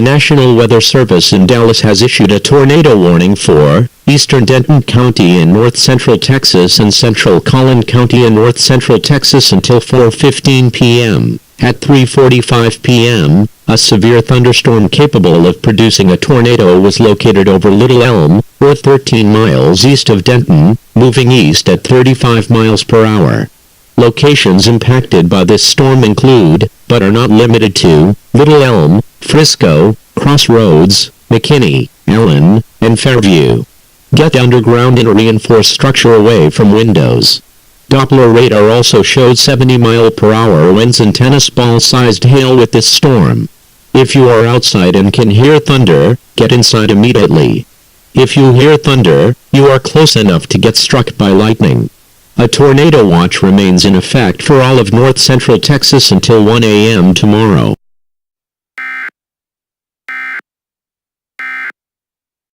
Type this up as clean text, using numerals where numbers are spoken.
The National Weather Service in Dallas has issued a tornado warning for eastern Denton County in north-central Texas and central Collin County in north-central Texas until 4:15 p.m. At 3:45 p.m., a severe thunderstorm capable of producing a tornado was located over Little Elm, or 13 miles east of Denton, moving east at 35 miles per hour. Locations impacted by this storm include, but are not limited to, Little Elm, Frisco, Crossroads, McKinney, Allen, and Fairview. Get underground and reinforced structure away from windows. Doppler radar also showed 70-mile-per-hour winds and tennis ball-sized hail with this storm. If you are outside and can hear thunder, get inside immediately. If you hear thunder, you are close enough to get struck by lightning. A tornado watch remains in effect for all of north-central Texas until 1 a.m. tomorrow.